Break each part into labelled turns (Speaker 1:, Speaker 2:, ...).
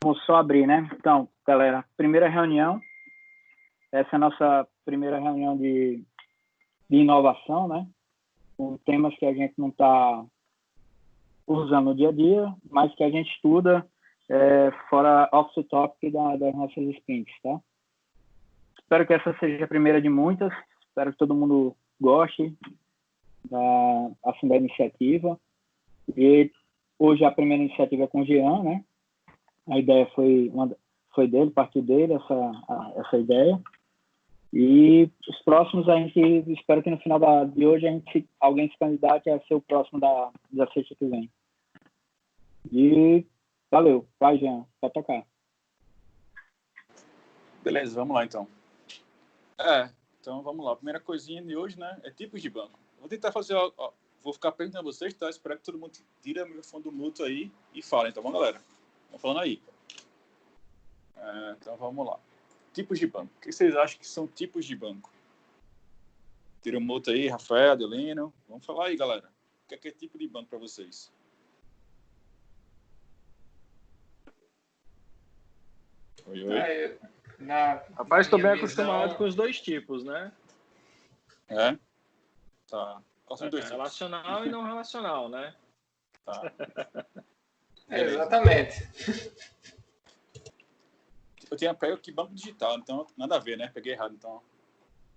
Speaker 1: Vamos só abrir, né? Então, galera, primeira reunião. Essa é a nossa primeira reunião de inovação, né? Com temas que a gente não está usando no dia a dia, mas que a gente estuda fora off-topic das nossas sprints, tá? Espero que essa seja a primeira de muitas. Espero que todo mundo goste da iniciativa. E hoje a primeira iniciativa é com o Jean, né? A ideia foi dele, partiu dele, essa ideia. E os próximos, a gente espera que no final de hoje alguém se candidate a ser o próximo da sexta que vem. E valeu. Vai, Jean. Pode tocar.
Speaker 2: Beleza, vamos lá então. Então vamos lá. A primeira coisinha de hoje, né, é tipos de banco. Vou tentar fazer, vou ficar perguntando a vocês, tá? Espero que todo mundo tire o microfone do mudo aí e fale. Então, galera, vamos falando aí. Então vamos lá. Tipos de banco. O que vocês acham que são tipos de banco? Tira o mudo aí, Rafael, Adelino. Vamos falar aí, galera. O que é tipo de banco para vocês? Oi.
Speaker 3: Rapaz, estou bem acostumado com os dois tipos, né?
Speaker 2: Tá. Quais são os dois tipos?
Speaker 3: Relacional e não relacional, né?
Speaker 2: Tá.
Speaker 4: Exatamente.
Speaker 2: Eu tinha pego aqui banco digital, então nada a ver, né? Peguei errado, então.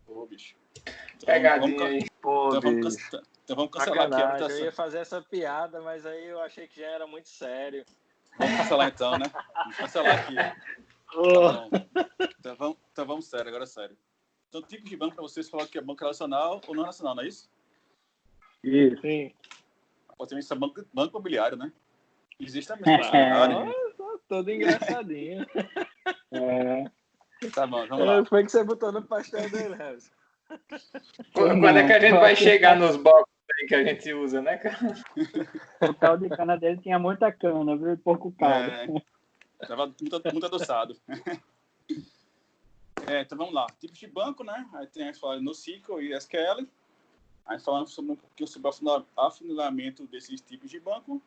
Speaker 2: Ô, bicho. Então,
Speaker 4: pegadinha aí.
Speaker 2: Então vamos cancelar aqui a votação.
Speaker 3: Eu ia fazer essa piada, mas aí eu achei que já era muito sério.
Speaker 2: Vamos cancelar então, né? Vamos cancelar aqui. Então vamos sério, agora sério. Então, tipo de banco para vocês falar que é banco relacional ou não relacional, não é isso?
Speaker 1: Isso.
Speaker 3: Sim.
Speaker 2: Pode também ser banco imobiliário, né? Existe também banco
Speaker 3: todo engraçadinho.
Speaker 2: Tá bom, vamos lá.
Speaker 3: Foi que você botou no pastel dele, Rezo.
Speaker 4: Quando é que a gente vai chegar nos blocos que a gente usa, né, cara?
Speaker 1: O caldo de cana dele tinha muita cana, viu? Pouco caldo.
Speaker 2: Tava muito adoçado. Então vamos lá. Tipos de banco, né? Aí tem a falar NoSQL e SQL. Aí falamos um pouquinho sobre o afunilamento desses tipos de banco.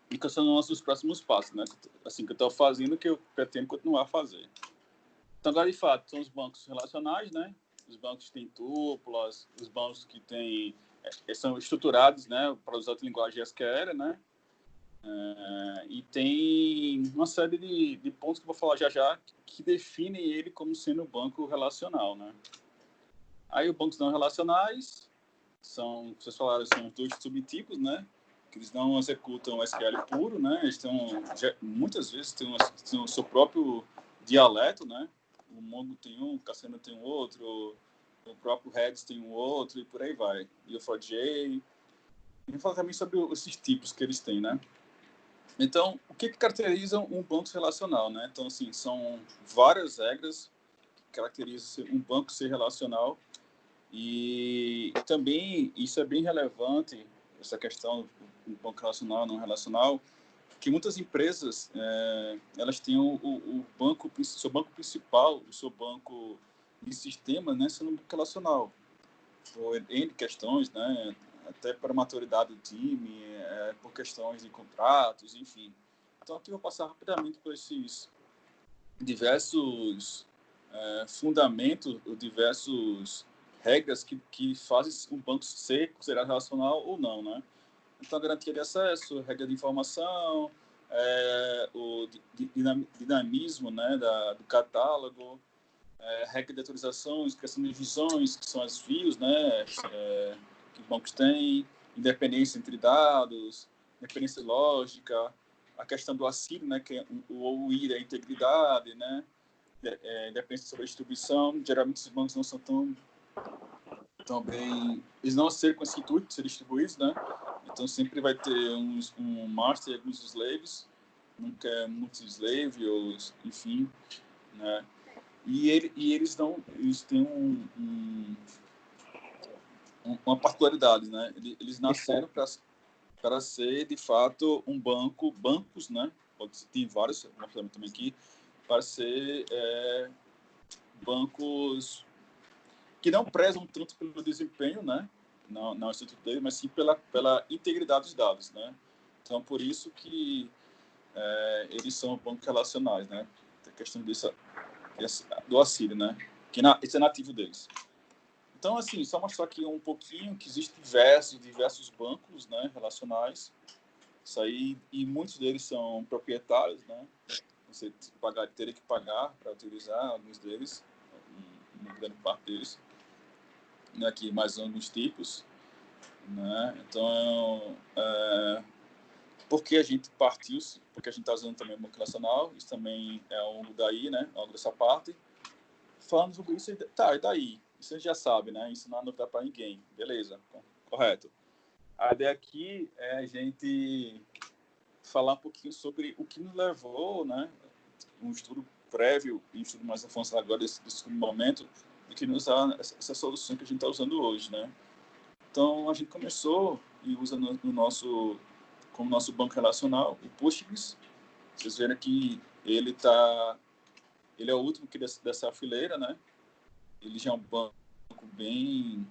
Speaker 2: E que são os nossos próximos passos, né? Assim que eu estou fazendo, que eu pretendo continuar a fazer. Então, agora, de fato, são os bancos relacionais, né? Os bancos que têm tuplas, os bancos que são estruturados, né? Para usar a linguagem SQL, né? E tem uma série de pontos que eu vou falar já que definem ele como sendo um banco relacional, né? Aí, os bancos não relacionais vocês falaram, são dois subtipos, né? Que eles não executam SQL puro, né? Eles muitas vezes têm o seu próprio dialeto, né? O Mongo tem um, o Cassandra tem um outro, o próprio Redis tem um outro e por aí vai. E o 4j. E falar também sobre esses tipos que eles têm, né? Então, o que caracteriza um banco relacional, né? Então, assim, são várias regras que caracterizam um banco ser relacional e também isso é bem relevante, essa questão do banco relacional não relacional, que muitas empresas elas têm o seu banco principal, o seu banco de sistema, né, sendo um banco relacional, por N questões, né, até para a maturidade do time, por questões de contratos, enfim. Então, aqui eu vou passar rapidamente por esses diversos fundamentos, diversos regras que fazem um banco ser considerado relacional ou não, né? Então, a garantia de acesso, regra de informação, o dinamismo, né, do catálogo, regra de autorizações, criação de visões, que são as views, né, que os bancos têm, independência entre dados, independência lógica, a questão do ACID, né, que é o I da integridade, né, independência sobre a distribuição. Geralmente, os bancos não são tão bem... Eles não serem com esse intuito de ser distribuídos, né? Então, sempre vai ter um master e alguns slaves, nunca é multi-slave, ou enfim, né? E eles têm uma particularidade, né? Eles nasceram para ser, de fato, bancos, né? Tem vários, mostrando também aqui, para ser bancos que não prezam tanto pelo desempenho, né? Não é o instituto dele, mas sim pela integridade dos dados, né? Então, por isso que eles são bancos relacionais, né? A questão do auxílio, né? Isso é nativo deles. Então, assim, só mostrar aqui um pouquinho que existem diversos bancos, né, relacionais. Isso aí, e muitos deles são proprietários, né? Você teria que pagar para utilizar alguns deles, uma grande parte deles. Aqui mais alguns tipos, né? Então, por que a gente partiu? Porque a gente está usando também o banco nacional, isso também é algo daí, né? Algo dessa parte. Falando sobre isso, tá, e daí? Isso a gente já sabe, né? Isso não é novidade para ninguém. Beleza, correto. A ideia aqui é a gente falar um pouquinho sobre o que nos levou, né? Um estudo prévio e um estudo mais avançado agora desse momento, de que nos dá essa solução que a gente está usando hoje, né? Então, a gente começou e usa como nosso banco relacional, o Postgres. Vocês verem que ele é o último que dessa fileira, né? Ele já é um banco bem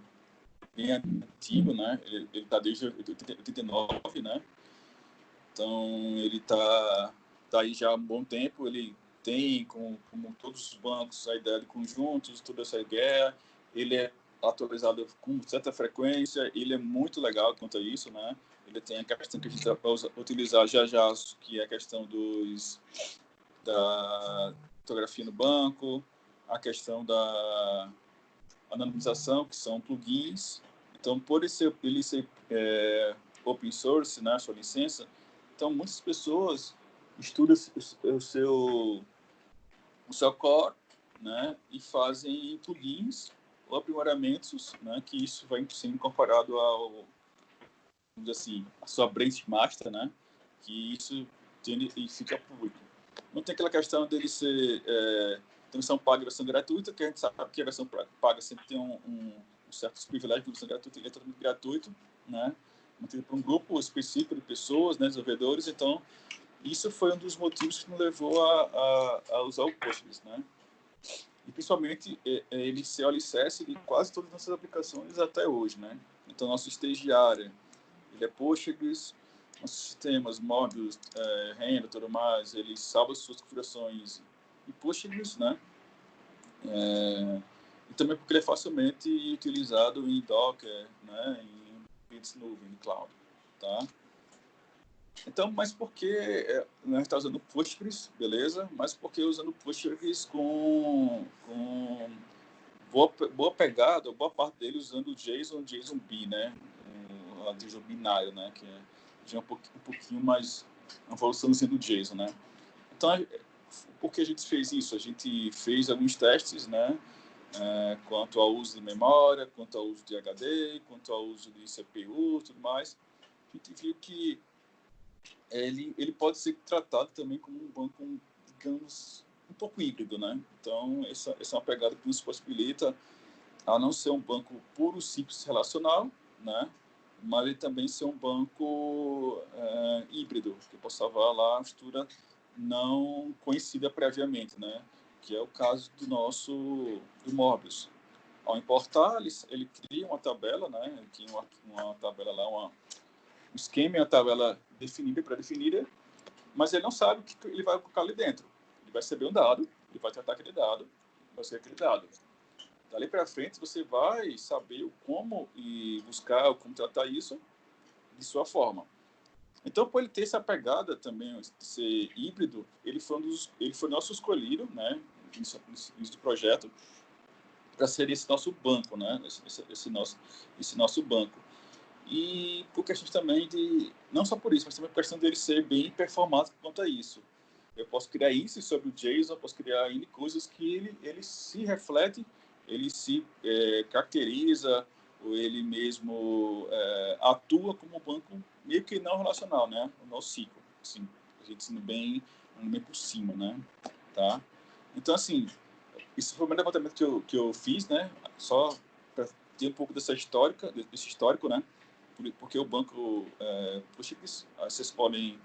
Speaker 2: antigo, né? Ele está desde 89, né? Então, ele está aí já há um bom tempo. Ele tem, como todos os bancos, a ideia de conjuntos, toda essa ideia. Ele é atualizado com certa frequência. Ele é muito legal quanto a isso, né? Ele tem a questão que a gente vai utilizar já, que é a questão da fotografia no banco, a questão da anonimização, que são plugins. Então, por ele ser open source, né, sua licença, então muitas pessoas estudam o seu core, né, e fazem plugins ou aprimoramentos, né, que isso vai ser incorporado ao, vamos dizer assim, a sua branch master, né, que isso e fica público. Não tem aquela questão dele ser tem versão paga e versão gratuita, que a gente sabe que a versão paga sempre tem um certos privilégios, a versão gratuita é totalmente gratuito, né? Mantido por um grupo específico de pessoas, né, desenvolvedores. Então, isso foi um dos motivos que nos levou a usar o Postgres, né? E principalmente ele ser o alicerce de quase todas as nossas aplicações até hoje, né? Então, nosso estagiário, ele é Postgres, nossos sistemas, módulos, renda e tudo mais, ele salva suas configurações em Postgres, né? E também porque ele é facilmente utilizado em Docker, né? Em ambientes nuvem, em cloud, tá? Então, mas por que a gente está usando Postgres, beleza? Mas por que usando Postgres com boa pegada, boa parte dele usando o JSON-B, né? O JSON binário, né? Que já é um pouquinho mais uma evolução do JSON, né? Então, por que a gente fez isso? A gente fez alguns testes, né? Quanto ao uso de memória, quanto ao uso de HD, quanto ao uso de CPU, tudo mais. A gente viu que ele pode ser tratado também como um banco, digamos, um pouco híbrido, né? Então, essa é uma pegada que nos possibilita a não ser um banco puro, simples, relacional, né? Mas ele também ser um banco híbrido, que possa salvar lá a estrutura não conhecida previamente, né? Que é o caso do Morbius. Ao importar, ele cria uma tabela, né? Aqui uma tabela lá, um esquema e uma tabela definida, pré-definida, mas ele não sabe o que ele vai colocar ali dentro. Ele vai receber um dado, ele vai tratar aquele dado, vai ser aquele dado. Dali para frente, você vai saber como e buscar como tratar isso de sua forma. Então, por ele ter essa pegada também, de ser híbrido, ele foi nosso escolhido, né, início do projeto, para ser esse nosso banco, né, esse nosso banco. E por questão também não só por isso, mas também por questão dele ser bem performante quanto a isso. Eu posso criar índices sobre o JSON, eu posso criar coisas que ele se reflete, ele se caracteriza, ou ele mesmo atua como um banco meio que não relacional, né? O NoSQL, assim, a gente sendo bem por cima, né? Tá? Então, assim, isso foi o primeiro levantamento que eu fiz, né? Só para ter um pouco desse histórico, né? Porque o banco Postgres, vocês podem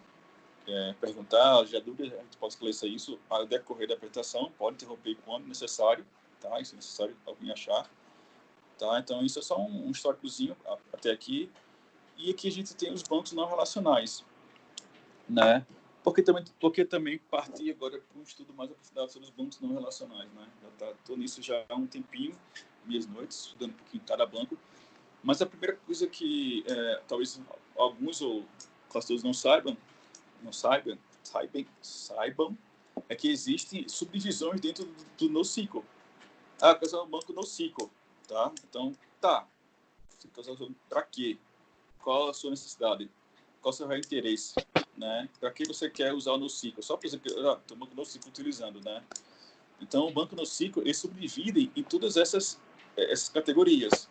Speaker 2: perguntar, já dúvida, a gente pode esclarecer isso ao decorrer da apresentação, pode interromper quando necessário, tá? Isso é necessário alguém achar, tá? Então, isso é só um históricozinho até aqui. E aqui a gente tem os bancos não relacionais, né? Porque também parti agora para um estudo mais aprofundado sobre os bancos não relacionais, né? Estou nisso já há um tempinho, minhas noites, estudando um pouquinho cada banco. Mas a primeira coisa que talvez alguns ou quase todos não saibam, é que existem subdivisões dentro do NoSQL. Ah, quer usar um banco NoSQL, tá? Então, tá. Você quer usar para quê? Qual a sua necessidade? Qual o seu interesse? Né? Para que você quer usar o NoSQL? Só para você que tem um banco NoSQL utilizando, né? Então, o banco NoSQL, ele subdivide em todas essas categorias.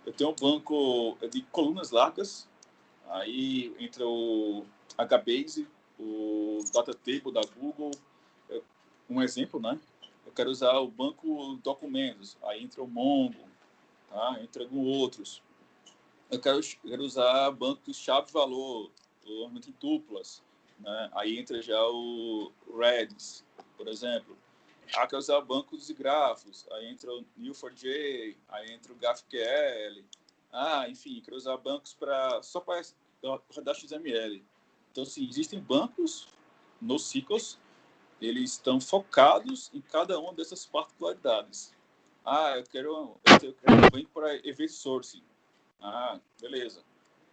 Speaker 2: Eu tenho um banco de colunas largas, aí entra o HBase, o Datatable da Google, um exemplo, né? Eu quero usar o banco documentos, aí entra o Mongo, tá? Entra alguns outros. Eu quero usar bancos chave-valor, normalmente em duplas, né? Aí entra já o Redis, por exemplo. Ah, quero usar bancos de grafos, aí entra o Neo4j, aí entra o GraphQL. Ah, enfim, quero usar bancos só para rodar XML. Então, assim, existem bancos NoSQL, eles estão focados em cada uma dessas particularidades. Ah, eu quero um banco para event sourcing. Ah, beleza.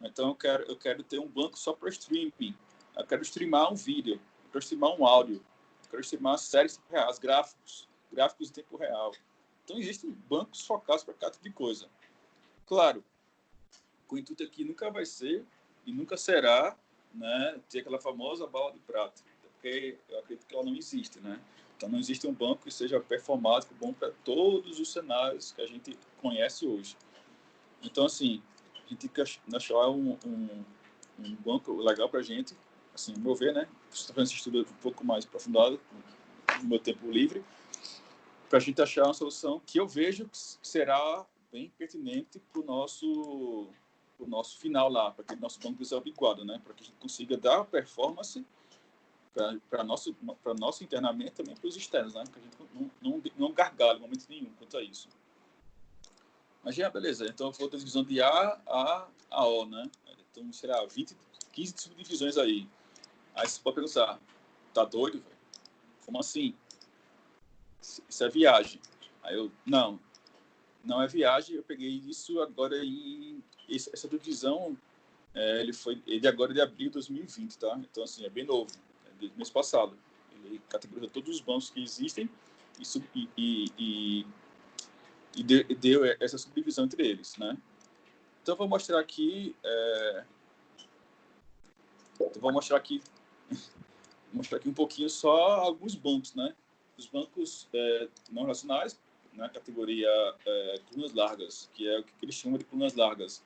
Speaker 2: Então eu quero ter um banco só para streaming. Eu quero streamar um vídeo, eu quero streamar um áudio, eu quero streamar séries em tempo real, gráficos em tempo real. Então existem bancos focados para cada tipo de coisa. Claro, o intuito aqui nunca vai ser e nunca será, né, ter aquela famosa bala de prata, porque eu acredito que ela não existe, né? Então não existe um banco que seja performático, bom para todos os cenários que a gente conhece hoje. Então, assim, a gente tem que achar um banco legal para a gente, assim, meu ver, né? Estou fazendo esse estudo um pouco mais aprofundado, no meu tempo livre, para a gente achar uma solução que eu vejo que será bem pertinente para o nosso final lá, para que o nosso banco desambiguado, né? Para que a gente consiga dar performance para nosso internamente também para os externos, né? Para que a gente não gargale em momento nenhum quanto a isso. Mas já, beleza. Então, eu vou ter divisão de A a O, né? Então, será 15 subdivisões aí. Aí você pode pensar, tá doido, velho? Como assim? Isso é viagem. Aí eu, não é viagem. Eu peguei isso agora essa divisão, ele agora é de abril de 2020, tá? Então, assim, é bem novo. É do mês passado. Ele categorizou todos os bancos que existem e deu essa subdivisão entre eles, né? Então, vou mostrar aqui um pouquinho só alguns bancos, né? Os bancos não relacionais, na categoria colunas largas, que é o que eles chamam de colunas largas.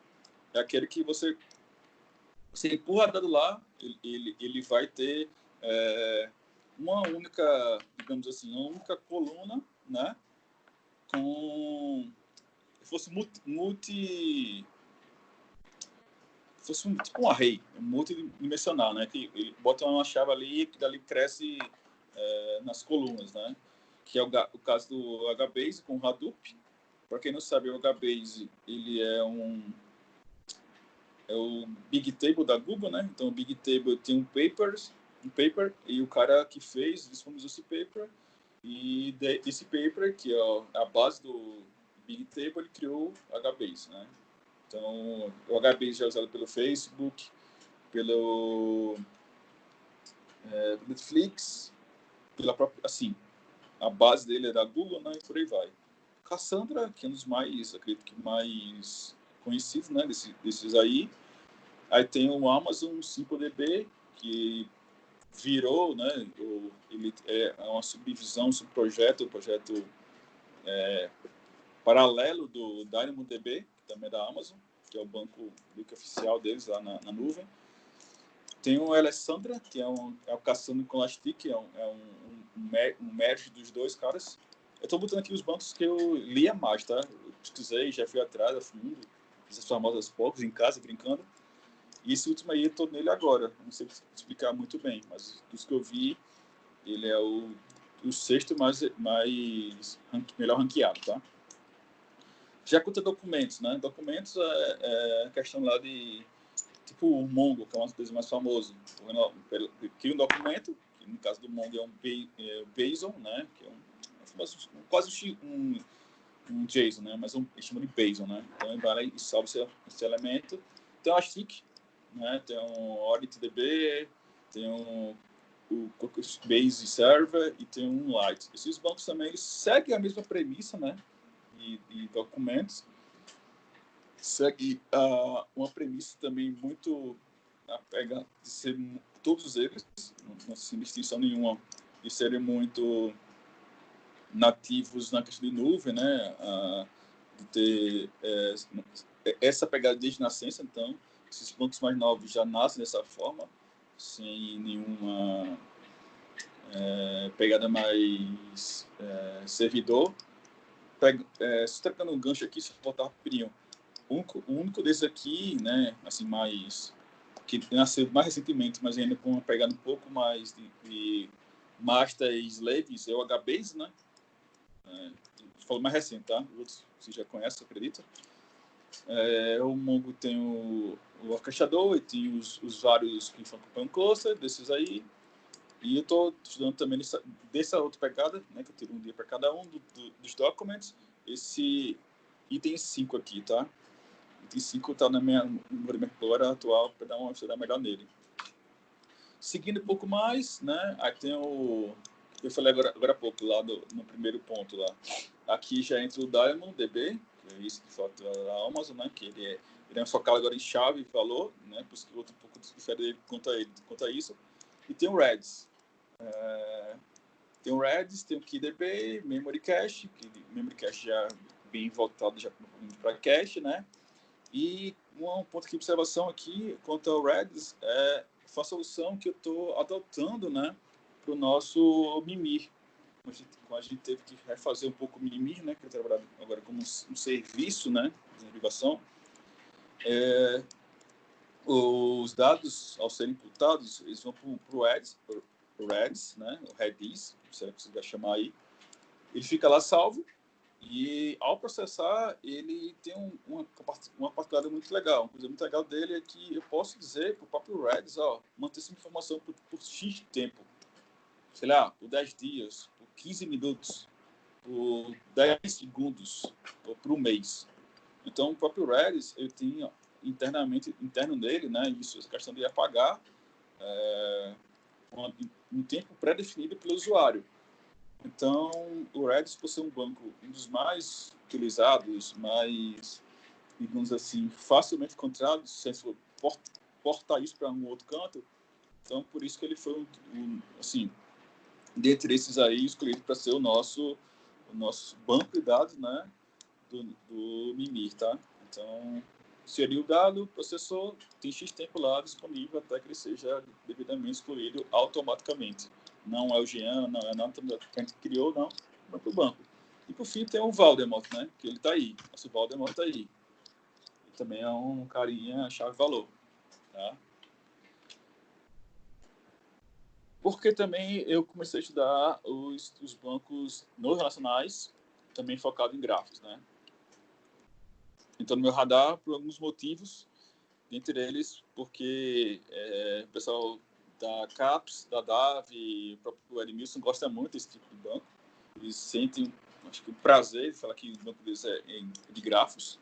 Speaker 2: É aquele que você empurra dado lá, ele vai ter uma única, digamos assim, uma única coluna, né? Com fosse fosse tipo um array, multidimensional, né? Que ele bota uma chave ali e que dali cresce nas colunas, né? Que é o caso do HBase com o Hadoop. Para quem não sabe, o HBase ele é o Big Table da Google, né? Então o Big Table tem um paper e o cara que fez disponibilizou esse paper e desse paper, que é a base do Big Table, ele criou o HBase, né? Então, o HBase já é usado pelo Facebook, pelo Netflix, pela própria, assim, a base dele é da Google, né, e por aí vai. Cassandra, que é um dos mais, acredito que mais conhecidos, né, desses aí. Aí tem o Amazon SimpleDB, que virou, né, ele é uma subdivisão, um projeto paralelo do DynamoDB, que também é da Amazon, que é o banco oficial deles lá na nuvem. Tem o Alessandra, que é o Cassandra com Elastic, que é um merge dos dois caras. Eu estou botando aqui os bancos que eu lia mais, tá? Eu pesquisei, já fui atrás, a fundo, fiz as famosas POCs em casa, brincando. E esse último aí, eu estou nele agora. Não sei explicar muito bem, mas dos que eu vi, ele é o sexto melhor ranqueado, tá? Já quanto a documentos, né? Documentos é questão lá de tipo o Mongo, que é uma das coisas mais famosas. Cria um documento, que no caso do Mongo é um JSON, né? Que é quase um JSON, né? Mas eles chamam de JSON, né? Então ele vai lá e salva esse elemento. Tem um ASIC, né? Tem um AuditDB, tem o Base Server e tem um Lite. Esses bancos também eles seguem a mesma premissa, né? De documentos. Segue uma premissa também muito apegada de ser todos eles, não sem distinção nenhuma, de serem muito nativos na questão de nuvem, né? De ter essa pegada desde nascença. Então, esses bancos mais novos já nascem dessa forma, sem nenhuma pegada mais servidor. Se trocando um gancho aqui, se voltar rapidinho, o único desses aqui, né, assim, que nasceu mais recentemente, mas ainda com uma pegada um pouco mais de master e slaves, é o HBase, né? Falou mais recente, tá? Outros você já conhece, acredita? O Mongo tem o orquestrador e tem os vários que acompanham o cluster, desses aí. E eu estou estudando também dessa outra pegada, né, que eu tiro um dia para cada um dos documents, esse item 5 aqui, tá? Item 5 está no meu explorer atual para dar uma estudada melhor nele. Seguindo um pouco mais, né, aí tem eu falei agora há pouco, lá no primeiro ponto lá. Aqui já entra o DiamondDB, que é isso de fato da Amazon, né, que ele é focado agora em chave e valor, né, por isso que o outro um pouco diferente quanto a isso. E tem o Redis. Tem o Redis, tem o KeyDB, Memory Cache, que Memory Cache já bem voltado já para cache, né? E um ponto de observação aqui quanto ao Redis foi a solução que eu estou adotando, né, para o nosso Mimir. A gente teve que refazer um pouco o Mimir, né, que é trabalhado agora como um serviço, né, de derivação. Os dados, ao serem imputados, eles vão para o Redis, né, o Redis, se você vai chamar aí. Ele fica lá salvo e, ao processar, ele tem uma particularidade muito legal. Uma coisa muito legal dele é que eu posso dizer para o próprio Redis, manter essa informação por X tempo. Sei lá, por 10 dias, por 15 minutos, por 10 segundos, ou por um mês. Então, o próprio Redis, eu tenho interno dele, né, isso, essa questão de apagar um tempo pré-definido pelo usuário. Então, o Redis, por ser um banco um dos mais utilizados, mais, digamos assim, facilmente encontrados, se for portar isso para um outro canto, então, por isso que ele foi, assim, dentre esses aí, escolhido para ser o nosso banco de dados, né, do Mimir, tá? Então, inseriu o dado, processou, tem X tempo lá disponível até que ele seja devidamente excluído automaticamente. Não é o Jean, não é nada que a gente criou, não, mas para o banco. E, por fim, tem o Valdemort, né, que ele está aí. Nosso Valdemort está aí. Ele também é um carinha chave-valor, tá? Porque também eu comecei a estudar os bancos não relacionais, também focado em gráficos, né? Então, no meu radar, por alguns motivos, dentre eles, porque o pessoal da CAPES, da DAV, o próprio Edmilson gosta muito desse tipo de banco. Eles sentem, acho que o prazer de falar que o banco deles é de grafos,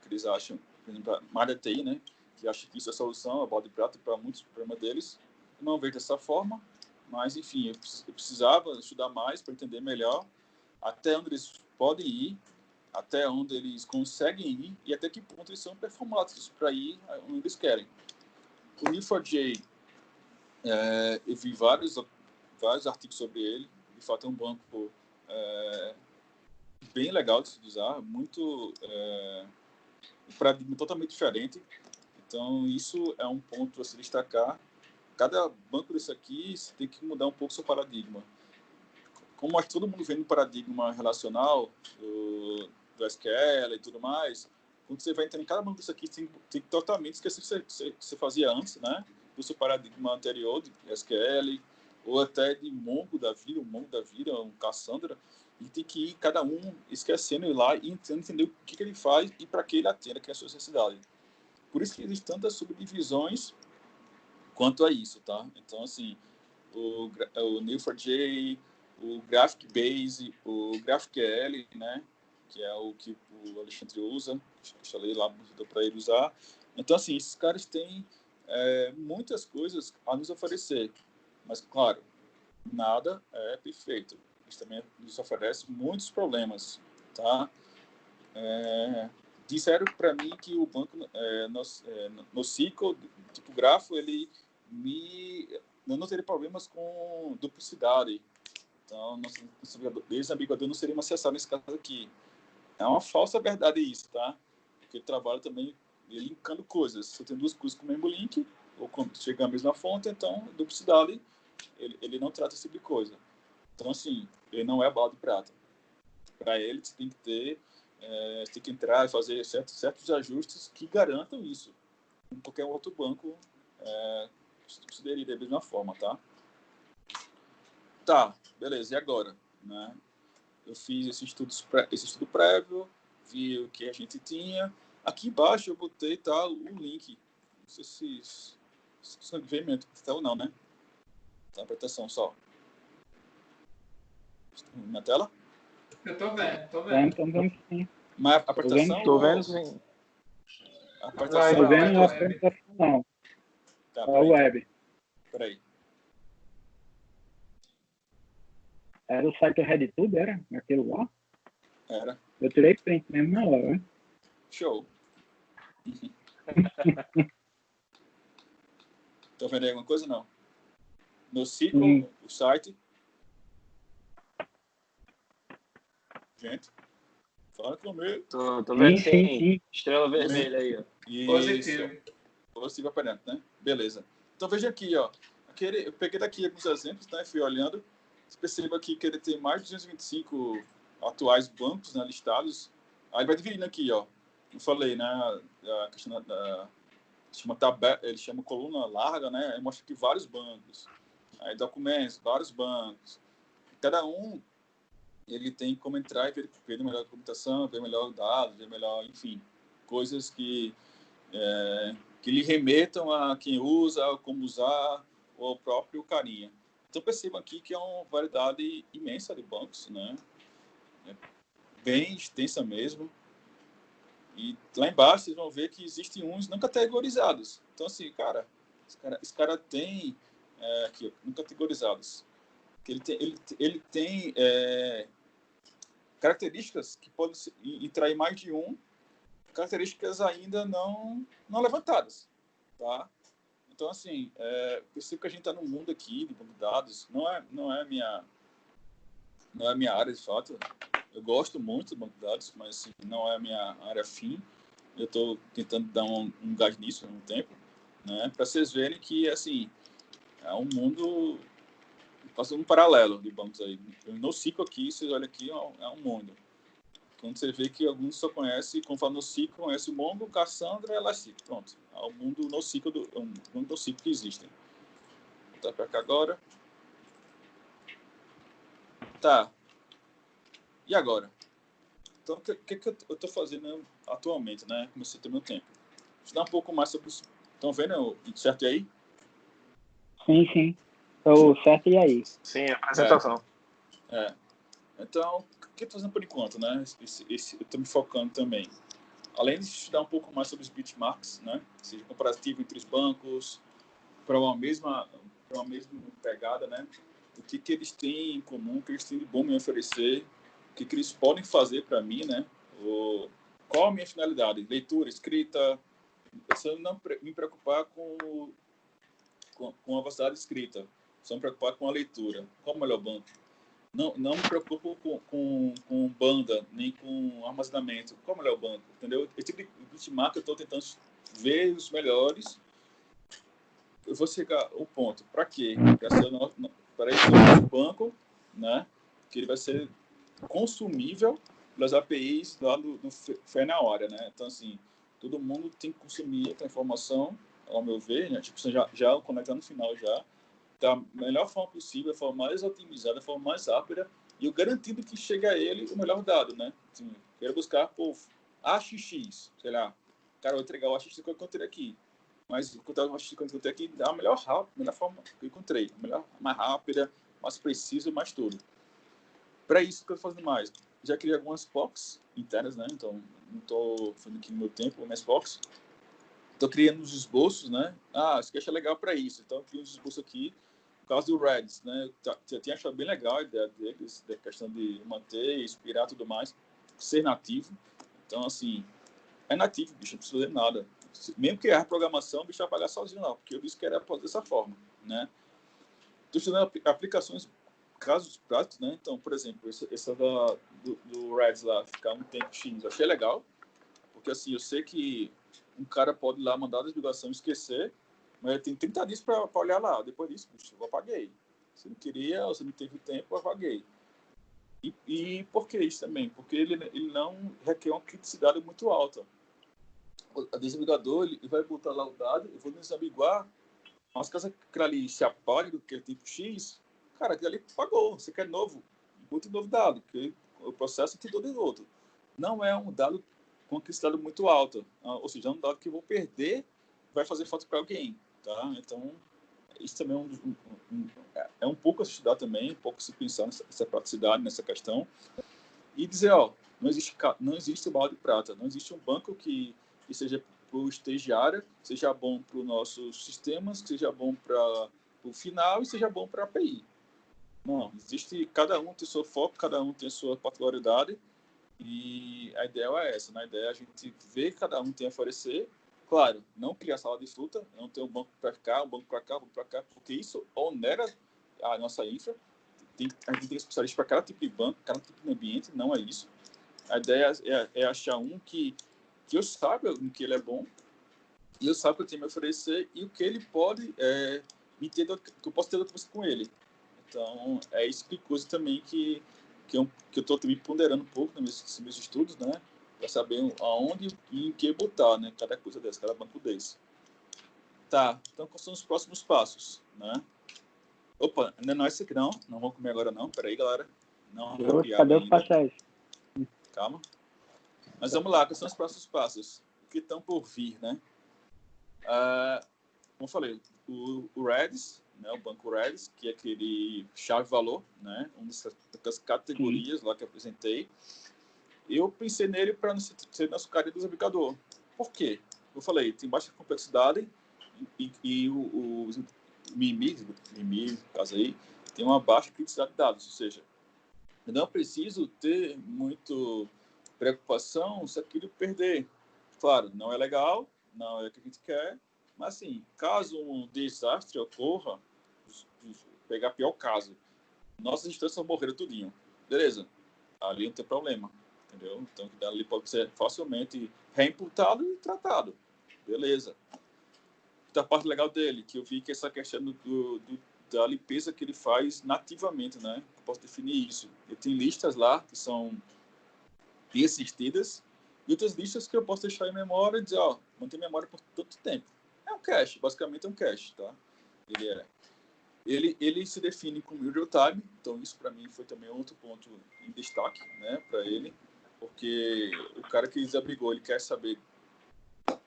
Speaker 2: que eles acham, por exemplo, a Malha TI, né, que acha que isso é a solução, a bola de prata para muitos problemas deles. Eu não vejo dessa forma, mas, enfim, eu precisava estudar mais para entender melhor até onde eles podem ir, até onde eles conseguem ir e até que ponto eles são performáticos para ir onde eles querem. O Neo4j, eu vi vários artigos sobre ele. De fato, é um banco bem legal de se usar, muito um paradigma totalmente diferente. Então, isso é um ponto a se destacar. Cada banco desse aqui tem que mudar um pouco seu paradigma. Como todo mundo vem no paradigma relacional do SQL e tudo mais, quando você vai entrar em cada banco disso aqui, tem que totalmente esquecer o que você fazia antes, né? Do seu paradigma anterior de SQL, ou até de Mongo da vida, um Cassandra, e tem que ir cada um esquecendo ir lá e entender o que ele faz e para que ele atenda, que é a sua necessidade. Por isso que existem tantas subdivisões quanto a isso, tá? Então, assim, o Neo4j, o Graphic Base, o GraphQL, né? Que é o que o Alexandre usa, que eu instalei lá para ele usar. Então, assim, esses caras têm muitas coisas a nos oferecer, mas, claro, nada é perfeito. Isso também nos oferece muitos problemas, tá? Disseram para mim que o banco no SQL, tipo grafo, eu não teria problemas com duplicidade. Então, nosso desambiguador não seria acessado nesse caso aqui. É uma falsa verdade isso, tá? Porque ele trabalha também linkando coisas. Se eu tenho duas coisas com o mesmo link, ou chega à mesma fonte, então, duplicidade, ele não trata esse tipo de coisa. Então, assim, ele não é a bala de prata. Para ele, você tem que ter, tem que entrar e fazer certos ajustes que garantam isso. Em qualquer outro banco, consideraria da mesma forma, tá? Tá, beleza, e agora? Né? Eu fiz esse estudo prévio, vi o que a gente tinha. Aqui embaixo eu botei o link. Não sei se vê mesmo, ou não, né? Tá, proteção só. Na tela?
Speaker 4: Eu tô vendo.
Speaker 1: Tô vendo sim.
Speaker 2: Mas a apresentação?
Speaker 3: Tô vendo sim.
Speaker 2: A apresentação.
Speaker 1: Tô vendo a
Speaker 4: web.
Speaker 1: apresentação, não.
Speaker 2: Tá,
Speaker 1: A web.
Speaker 2: Peraí.
Speaker 1: Era o site RedTube, era? Aquele lá?
Speaker 2: Era.
Speaker 1: Eu tirei print mesmo na hora, né?
Speaker 2: Show. Estão vendo aí alguma coisa? Não. No SQL, o site. Gente, fala comigo.
Speaker 3: Tô vendo sim.
Speaker 1: Sim.
Speaker 3: Estrela vermelha aí, ó.
Speaker 4: Positivo.
Speaker 2: Positivo aparente, né? Beleza. Então veja aqui, ó. Eu peguei daqui alguns exemplos, né? Fui olhando. Você perceba aqui que ele tem mais de 225 atuais bancos, né, listados. Aí vai dividindo aqui, ó. Eu falei, né? A questão ele chama coluna larga, né? Aí mostra aqui vários bancos. Aí documentos, vários bancos. Cada um ele tem como entrar e ver melhor a documentação, ver melhor dados, ver melhor, enfim, coisas que lhe remetam a quem usa, como usar, ou ao próprio carinha. Então percebam aqui que é uma variedade imensa de bancos, né? Bem extensa mesmo. E lá embaixo vocês vão ver que existem uns não categorizados. Então, assim, cara, esse cara tem aqui, não categorizados. Ele tem características que podem entrar em mais de um, características ainda não levantadas, tá? Então, assim, percebo que a gente está num mundo aqui de banco de dados, não é minha área de fato. Eu gosto muito do banco de dados, mas assim, não é a minha área fim. Eu estou tentando dar um gás nisso há um tempo, né? Para vocês verem que, assim, é um mundo passando um paralelo de bancos aí. No NoSQL aqui, vocês olham aqui, é um mundo. Quando você vê que alguns só conhecem, como fala NoSQL, conhece o Mongo, Cassandra e Elastic. Pronto, é o mundo NoSQL, mundo NoSQL que existem. Vou voltar para cá agora. Tá. E agora? Então, o que eu estou fazendo atualmente, né? Comecei a ter meu tempo. Estudar um pouco mais sobre isso. Estão vendo certo aí?
Speaker 1: Sim. Tô certo e aí?
Speaker 3: Sim, a apresentação.
Speaker 2: Então, o que eu estou fazendo por enquanto, né? Eu estou me focando também. Além de estudar um pouco mais sobre os benchmarks, né? Ou seja, comparativo entre os bancos, para uma mesma pegada, né? O que eles têm em comum, o que eles têm de bom me oferecer, o que eles podem fazer para mim, né? Qual a minha finalidade? Leitura, escrita. Eu não me preocupar com a velocidade de escrita, só me preocupar com a leitura. Qual o melhor banco? Não me preocupo com banda, nem com armazenamento. Qual é o melhor banco? Entendeu? Esse tipo de benchmark eu estou tentando ver os melhores. Eu vou chegar ao ponto. Para quê? Para esse nosso banco, né? Que ele vai ser consumível pelas APIs lá no Fé na hora, né? Então, assim, todo mundo tem que consumir aquela informação, ao meu ver, né? Tipo, já conectando no final já, da melhor forma possível, a forma mais otimizada, a forma mais rápida, e eu garantindo que chega a ele o melhor dado, né? Assim, quero buscar por AXX, sei lá, cara, eu vou entregar o artista que eu encontrei aqui. Mas encontrar o artista que eu encontrei aqui da melhor forma que eu encontrei. Mais rápida, mais preciso, mais tudo. Para isso que eu estou fazendo mais. Já criei algumas POCs internas, né? Então, não estou fazendo aqui no meu tempo, minhas POCs. Estou criando os esboços, né? Isso aqui acha legal para isso. Então, eu criei uns esboços aqui. No caso do Reds, né? Eu tinha achado bem legal a ideia deles, da questão de manter, inspirar e tudo mais. Ser nativo. Então, assim, é nativo, bicho, não precisa fazer nada. Mesmo que errar a programação, o bicho vai pagar sozinho, não. Porque eu disse que era dessa forma, né? Estou estudando aplicações, casos práticos, né? Então, por exemplo, essa do Reds lá, ficar um tempo X, eu achei legal. Porque, assim, eu sei que um cara pode ir lá mandar a divulgação e esquecer, mas tem 30 dias para olhar lá. Depois disso, bicho, eu apaguei. Se não queria, você não teve tempo, eu apaguei. E por que isso também? Porque ele não requer uma criticidade muito alta. O desligador, ele vai botar lá o dado, eu vou desambiguar, mas caso aquilo ali se apague do que é tipo X, cara, aquilo ali pagou. Você quer novo, muito novo dado, porque o processo te deu de outro. Não é um dado com criticidade muito alta, ou seja, é um dado que eu vou perder, vai fazer falta para alguém, tá? Então, isso também é um pouco a se estudar também, um pouco se pensar nessa praticidade, nessa questão, e dizer, não existe bala de prata, não existe um banco que seja para o estagiário, seja bom para os nossos sistemas, que seja bom para o final e seja bom para a API. Não, existe, cada um tem seu foco, cada um tem a sua particularidade, e a ideia é essa, né? A ideia é a gente ver cada um tem a oferecer. Claro, não criar sala de fruta, não ter um banco para cá, um banco para cá, um banco para cá, porque isso onera a nossa infra. A gente tem especialista para cada tipo de banco, cada tipo de ambiente, não é isso. A ideia é achar um que eu saiba no que ele é bom, e eu saiba o que eu tenho a me oferecer, e o que ele pode me ter, que eu posso ter com ele. Então, é isso que coisa também que eu estou também ponderando um pouco nos meus estudos, né? Para saber aonde e em que botar, né? Cada coisa dessa, cada banco desse. Tá, então quais são os próximos passos, né? Opa, ainda não é esse aqui não vamos comer agora não, peraí galera. Não vou criar
Speaker 1: Cadê
Speaker 2: ainda.
Speaker 1: os pastéis?
Speaker 2: Calma. Mas vamos lá, quais são os próximos passos? O que estão por vir, né? Como eu falei, o Reds, né, o banco Reds, que é aquele chave-valor, né, uma das categorias lá que eu apresentei, eu pensei nele para não ser nosso cara do desaplicador. Por quê? Eu falei, tem baixa complexidade e o MIMI, no caso aí, tem uma baixa criticidade de dados, ou seja, eu não preciso ter muito preocupação se aquilo perder. Claro, não é legal, não é o que a gente quer, mas assim, caso um desastre ocorra, pegar pior caso, nossas instâncias morreram tudinho, beleza, ali não tem problema, entendeu? Então, ali pode ser facilmente reimputado e tratado, beleza. Da parte legal dele, que eu vi que essa questão da limpeza que ele faz nativamente, né? Eu posso definir isso. Ele tem listas lá que são persistidas e outras listas que eu posso deixar em memória e dizer, mantém memória por tanto tempo. É um cache, basicamente é um cache, tá? Ele se define como real time, então isso para mim foi também outro ponto em destaque, né, para ele, porque o cara que desabrigou, ele quer saber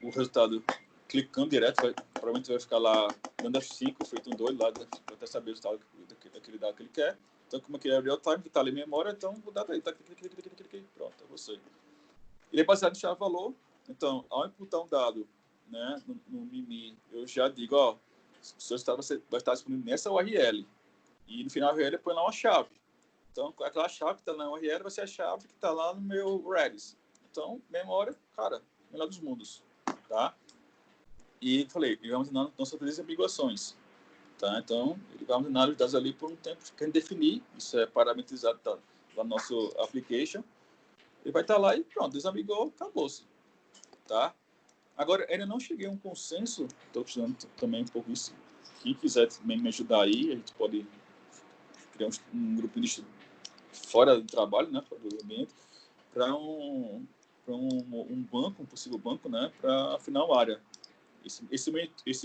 Speaker 2: o resultado clicando direto, provavelmente vai ficar lá dando F5, feito um doido lá, para até saber o resultado daquele dado que ele quer. Então, como aqui é real time, que está ali em memória, então o dado aí, tá, pronto, é você. Ele é baseado em chave-valor, então, ao imputar um dado, né, no MIMI, eu já digo, o seu resultado vai estar disponível nessa URL, e no final da URL põe lá uma chave. Então, aquela chave que está na URL vai ser a chave que está lá no meu Redis. Então, memória, cara, melhor dos mundos, tá? E falei, ele vai armazenar nossas desambiguações, tá? Então, ele vai armazenar os dados ali por um tempo que a gente definir, isso é parametrizado lá no nosso application, ele vai estar lá e pronto, desambigou, acabou-se, tá? Agora, ainda não cheguei a um consenso, estou precisando também um pouco isso, quem quiser também me ajudar aí, a gente pode criar um grupo de fora do trabalho, né, fora do ambiente, para um banco, um possível banco, né, para afinar a área. Esse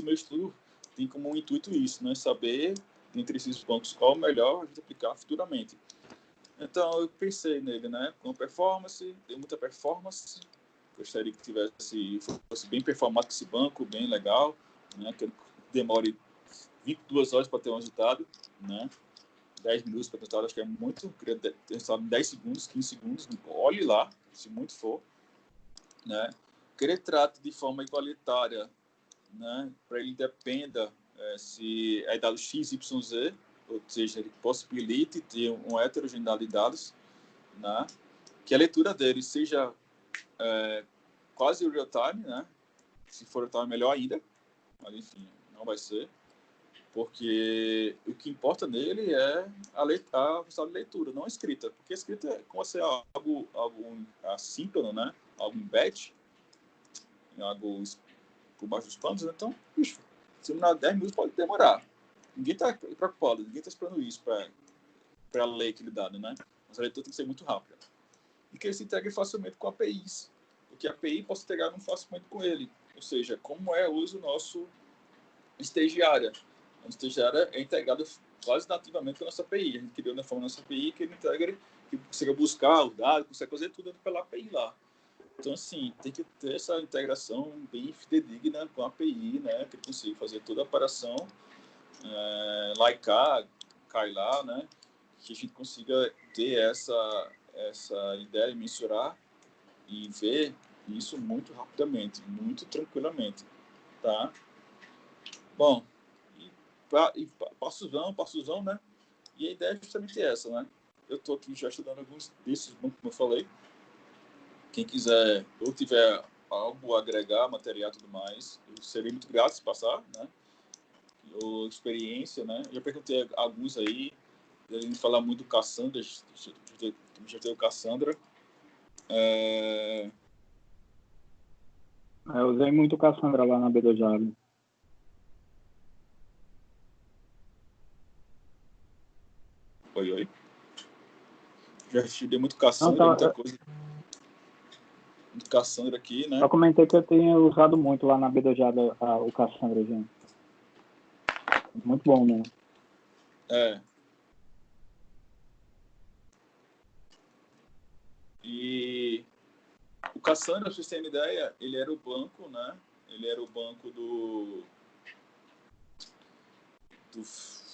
Speaker 2: meu estudo tem como intuito isso, né? Saber, entre esses bancos, qual é o melhor a gente aplicar futuramente. Então, eu pensei nele, né? Com performance, deu muita performance, Gostaria que fosse bem performado com esse banco, bem legal, né? Que demore 22 horas para ter um resultado, né? 10 minutos para ter resultado, acho que é muito. Queria ter resultado em 10 segundos, 15 segundos. Olhe lá, se muito for, né? Que ele trate de forma igualitária, né? Para ele dependa se é dado X, Y, Z, ou seja, ele possibilite ter uma heterogeneidade de dados, né? Que a leitura dele seja quase real time, né? Se for real time, melhor ainda, mas enfim, não vai ser, porque o que importa nele é a velocidade de leitura, não a escrita, porque a escrita é como se é algo assíncrono, né? Algo em batch, algo por baixo dos panos, né? Então, bicho, se demorar 10 minutos pode demorar. Ninguém está preocupado, ninguém está esperando isso para ler aquele dado, né? Mas a leitura tem que ser muito rápida. E que ele se integre facilmente com APIs, porque a API possa integrar facilmente com ele. Ou seja, como é o uso nosso estagiária. A estagiária é integrada quase nativamente com a nossa API. A gente criou na forma da nossa API que ele integra, que consiga buscar os dados, consegue fazer tudo pela API lá. Então, assim, tem que ter essa integração bem fidedigna com a API, né? Que consiga fazer toda a operação, likear, cai lá, né? Que a gente consiga ter essa ideia de mensurar e ver isso muito rapidamente, muito tranquilamente, tá? Bom, passosão, né? E a ideia é justamente essa, né? Eu estou aqui já estudando alguns desses, como eu falei. Quem quiser ou tiver algo a agregar, material e tudo mais, eu seria muito grato se passar, né? Ou experiência, né? Eu já perguntei a alguns aí, a gente fala muito do Cassandra, já tem o Cassandra.
Speaker 1: Eu usei muito Cassandra lá na BDJ.
Speaker 2: Oi. Já estudei muito Cassandra, muita coisa. Muito Cassandra aqui, né?
Speaker 1: Eu comentei que eu tenho usado muito lá na BDJ o Cassandra, gente. Muito bom mesmo.
Speaker 2: E o Cassandra, pra vocês terem ideia, ele era o banco, né? Ele era o banco do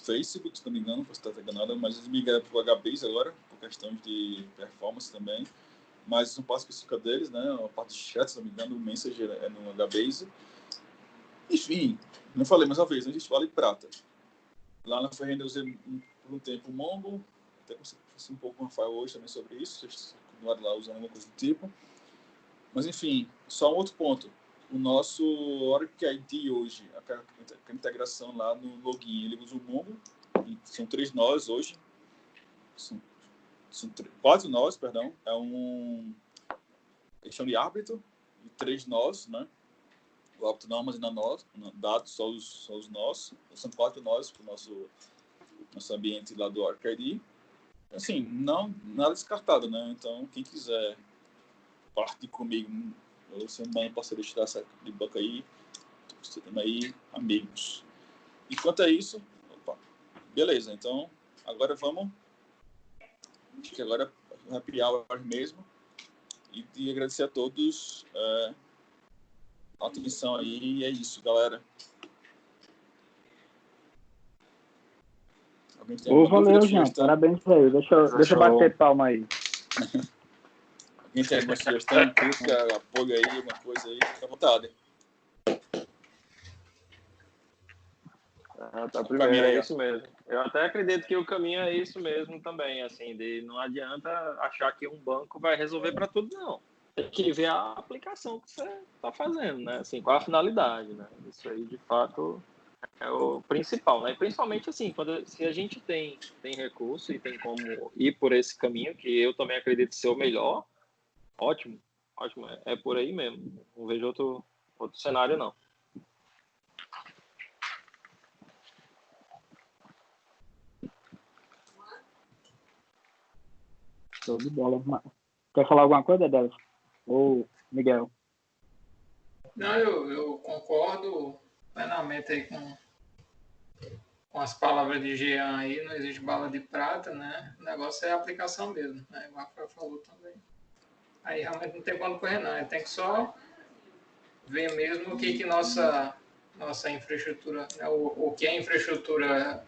Speaker 2: Facebook, se não me engano, posso estar enganado, mas eles migraram para o HBase agora, por questões de performance também. Mas não parte específica deles, né? A parte de chat, se não me engano, o Messenger é no HBase. Enfim, não falei mais uma vez, a gente fala em prata. Lá na Ferrenda eu usei por um tempo o Mongo, até consegui fazer um pouco uma file hoje também sobre isso, vocês continuaram lá usando alguma coisa do tipo. Mas enfim, só um outro ponto. O nosso Oracle ID hoje, a integração lá no login, ele usa o Mongo, são 3 nós hoje, são 4 nós, perdão, é um questão de árbitro, e 3 nós, né? O árbitro não armazena nós, dados, só os nós, são 4 nós para o nosso ambiente lá do Oracle ID. Assim, não, nada descartado, né? Então, quem quiser partir comigo, você manda parceiro tirar essa de banco aí, você tem aí amigos. Enquanto é isso, beleza, então agora vamos, acho que agora é happy hour mesmo, e agradecer a todos a atenção aí, e é isso, galera.
Speaker 1: Valeu, Jean, parabéns aí, deixa eu bater palma aí.
Speaker 2: Alguém tem alguma sugestão, crítica, apoio aí, alguma coisa aí, fica à vontade.
Speaker 4: Tá, primeiro, é isso mesmo. Eu até acredito que o caminho é isso mesmo também, assim, de não adianta achar que um banco vai resolver para tudo, não. Tem que ver a aplicação que você está fazendo, né? Assim, qual a finalidade, né? Isso aí, de fato, é o principal, né? Principalmente, assim, se a gente tem recurso e tem como ir por esse caminho, que eu também acredito ser o melhor, ótimo, é por aí mesmo. Não vejo outro cenário, não.
Speaker 1: Show de bola. Quer falar alguma coisa, Delis? Ou Miguel?
Speaker 5: Não, eu concordo plenamente aí com as palavras de Jean aí, não existe bala de prata, né? O negócio é a aplicação mesmo, né? O Rafael falou também. aí realmente não tem quando correr, não. Tem que só ver mesmo o que nossa infraestrutura, né, o que a infraestrutura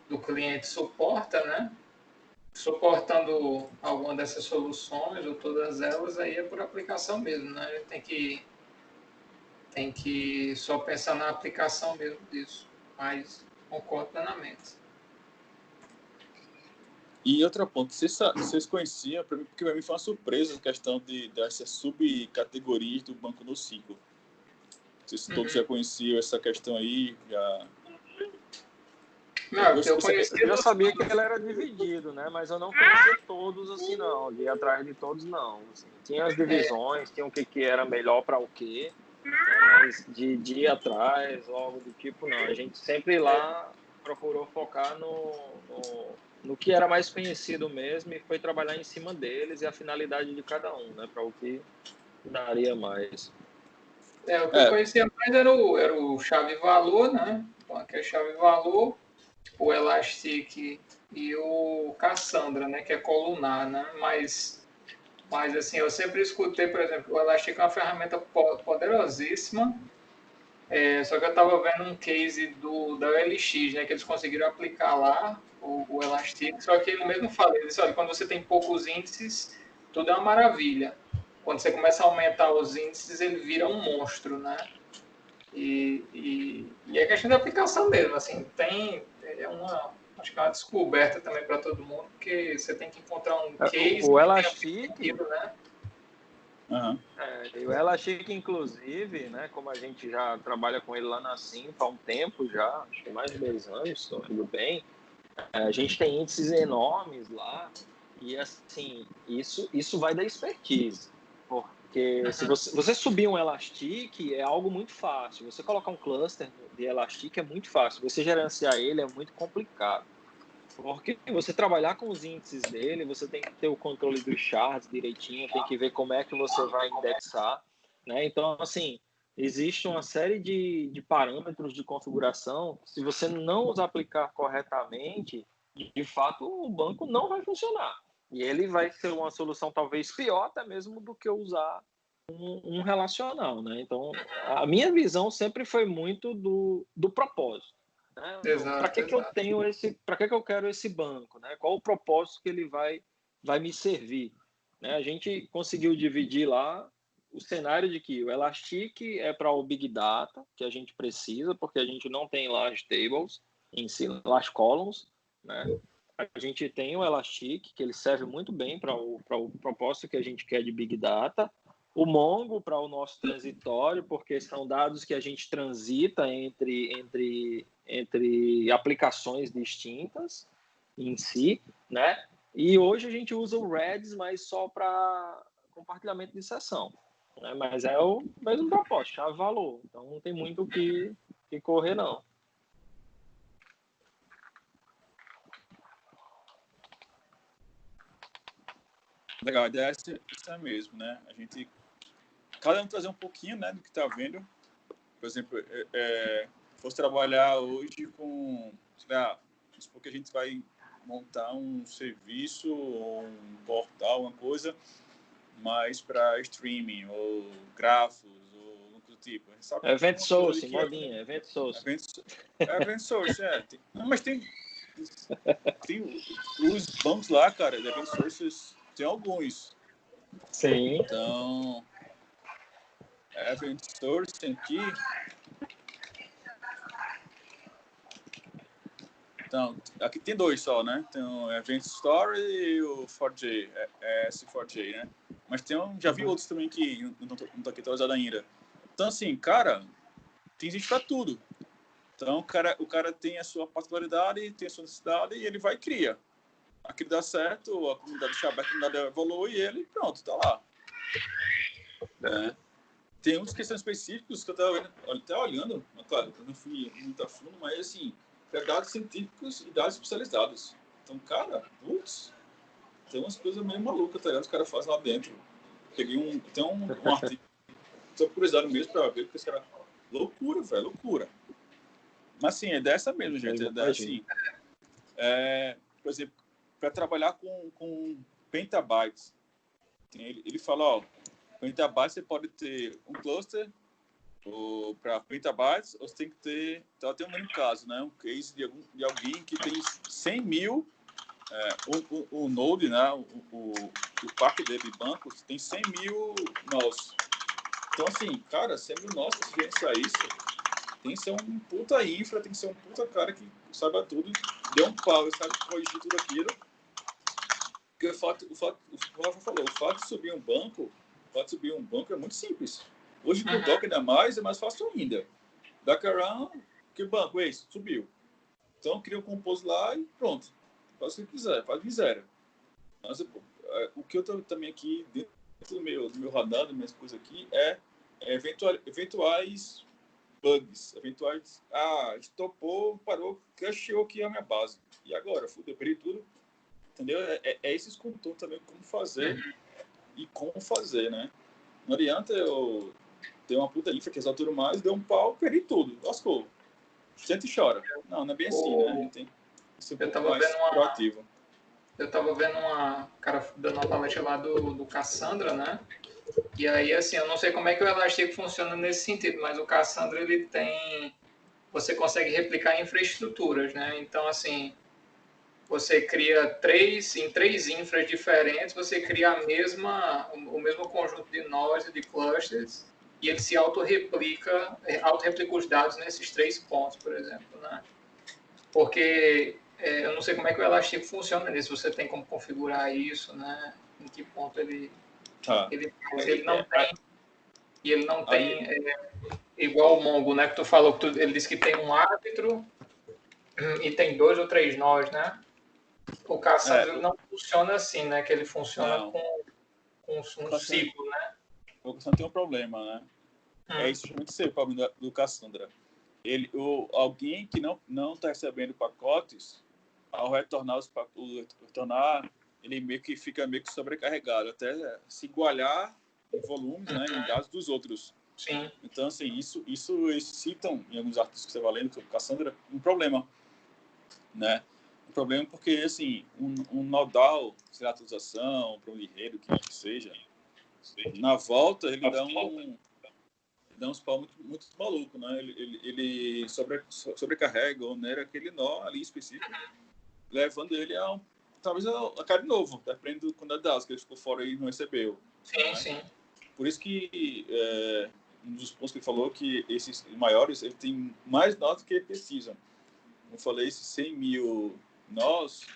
Speaker 5: do cliente suporta, né? Suportando alguma dessas soluções ou todas elas, aí é por aplicação mesmo, né? A gente tem que só pensar na aplicação mesmo disso, mas concordo plenamente.
Speaker 2: E outro ponto, vocês conheciam, porque para mim foi uma surpresa a questão dessas subcategorias do Banco NoSQL. Vocês todos já conheciam essa questão aí?
Speaker 5: Não, eu conheci.
Speaker 4: Eu já sabia que ele era dividido, né? Mas eu não conhecia todos assim, não. De ir atrás de todos, não. Assim, tinha as divisões, tinha o que era melhor para o quê, né? Mas de ir atrás, algo do tipo, não. A gente sempre lá procurou focar no que era mais conhecido mesmo e foi trabalhar em cima deles e a finalidade de cada um, né? Para o que daria mais.
Speaker 5: O que eu conhecia mais era o chave-valor, né? Então, aqui é chave-valor, o Elastic e o Cassandra, né? Que é colunar, né? Mas assim, eu sempre escutei, por exemplo, o Elastic é uma ferramenta poderosíssima, só que eu estava vendo um case da OLX, né? Que eles conseguiram aplicar lá o Elastic, só que ele mesmo fala, ele disse, olha, quando você tem poucos índices, tudo é uma maravilha. Quando você começa a aumentar os índices, ele vira um monstro, né? E é questão de aplicação mesmo, assim, acho que é uma descoberta também para todo mundo, porque você tem que encontrar um case
Speaker 4: o Elastic,
Speaker 5: né?
Speaker 4: E o Elastic, inclusive, né, como a gente já trabalha com ele lá na Simp há um tempo já, acho que mais de 2 anos, tudo bem, a gente tem índices enormes lá e, assim, isso vai da expertise, porque se você subir um Elastic é algo muito fácil, você colocar um cluster de Elastic é muito fácil, você gerenciar ele é muito complicado. Porque você trabalhar com os índices dele, você tem que ter o controle dos charts direitinho, tem que ver como é que você vai indexar, né? Então, assim, existe uma série de parâmetros de configuração, se você não os aplicar corretamente, de fato, o banco não vai funcionar. E ele vai ser uma solução talvez pior até mesmo do que usar um relacional, né? Então, a minha visão sempre foi muito do propósito. Né? Para que eu tenho para que eu quero esse banco, né? Qual o propósito que ele vai me servir, né? A gente conseguiu dividir lá o cenário de que o Elastic é para o Big Data, que a gente precisa, porque a gente não tem large tables em si, large columns, né? A gente tem o Elastic, que ele serve muito bem para o propósito que a gente quer de Big Data. O Mongo para o nosso transitório, porque são dados que a gente transita entre aplicações distintas em si, né? E hoje a gente usa o Redis, mas só para compartilhamento de sessão, né? Mas é o mesmo propósito, chave valor. Então não tem muito o que correr, não.
Speaker 2: Legal, a ideia é essa mesmo, né? A gente, cada um trazer um pouquinho, né, do que está vendo. Por exemplo, fosse trabalhar hoje com, sei lá, supor que a gente vai montar um serviço ou um portal, uma coisa, mais para streaming ou grafos ou algo do tipo.
Speaker 4: Event source, modinha, event source.
Speaker 2: Event source, Não, mas tem os bancos lá, cara, de event sources, tem alguns.
Speaker 4: Sim.
Speaker 2: Então, event source aqui. Então, aqui tem 2 só, né? Tem o Event Story e o 4J, S4J, né? Mas já vi outros também que não tô aqui atualizado ainda. Então, assim, cara, existe para tudo. Então, o cara tem a sua particularidade, tem a sua necessidade e ele vai e cria. Aquilo dá certo, a comunidade deixa aberta, a comunidade evolui e ele, pronto, tá lá. Tem uns que são específicos que eu tava até olhando, mas, claro, eu não fui muito a fundo, mas, assim, dados científicos e dados especializados. Então, cara, tem umas coisas meio malucas, tá ligado? Os caras fazem lá dentro. Peguei tem um artigo, só curiosidade mesmo pra ver, porque esse cara, loucura, velho, loucura. Mas, assim, é dessa mesmo, gente. É assim, por exemplo, para trabalhar com petabytes. Ele fala, ó, petabytes você pode ter um cluster para petabytes, ou você tem que ter, então tem um caso, né, um case de alguém que tem 100 mil, o node, né, o parque dele de bancos tem 100 mil nós. Então, assim, cara, 100 mil nós, para gerenciar isso, tem que ser um puta infra, tem que ser um puta cara que saiba tudo, deu um pau, sabe corrigir tudo aquilo. Porque o Rafa falou, o fato de subir um banco é muito simples. Hoje, com o Docker ainda mais, é mais fácil ainda. Dockerrun, que banco é esse? Subiu. Então, cria um compose lá e pronto. Faz o que quiser, faz miséria. Mas o que eu estou também aqui, dentro do meu radar, das minhas coisas aqui, é eventuais bugs. Estopou, parou, crashou aqui a minha base. E agora? Fudeu, perdi tudo. Entendeu? Esses contornos também, como fazer e como fazer, né? Não adianta eu ter uma puta infra que resolve tudo mais, deu um pau, perdi tudo, lascou. Senta e chora. Não é bem assim, né? A gente tem que ser um pouco mais proativo.
Speaker 5: Eu tava vendo cara dando uma palestra lá do Cassandra, né? E aí, assim, eu não sei como é que o Elastic funciona nesse sentido, mas o Cassandra, ele tem... Você consegue replicar infraestruturas, né? Então, assim, você cria em três infras diferentes, você cria o mesmo conjunto de nós e de clusters, e ele se autorreplica os dados nesses 3 pontos, por exemplo, né? Porque eu não sei como é que o Elastic funciona nisso, você tem como configurar isso, né? Em que ponto ele não tem igual o Mongo, né? Que tu falou que ele disse que tem um árbitro e tem 2 ou 3 nós, né? O Cassandra não funciona assim, né? Que ele funciona com um ciclo, né?
Speaker 2: O Cassandra tem um problema, né? É isso justamente o problema do Cassandra. Alguém que não está recebendo pacotes, ao retornar ele meio que fica meio que sobrecarregado, até se igualar em volumes, né, em dados dos outros.
Speaker 5: Sim.
Speaker 2: Então, assim, isso eles citam em alguns artigos que você vai lendo sobre Cassandra um problema, né? Um problema porque, assim, um nodal, sei lá, atualização, para um enredo, que seja, na volta ele dá uns pau muito maluco, né? Ele sobrecarrega, onera aquele nó ali específico, levando ele talvez a cara de novo, dependendo da quantidade de dados que ele ficou fora e não recebeu.
Speaker 5: Sim, né? Sim.
Speaker 2: Por isso que um dos pontos que ele falou que esses maiores, ele tem mais nós do que ele precisa. Como eu falei, esses 100 mil nós,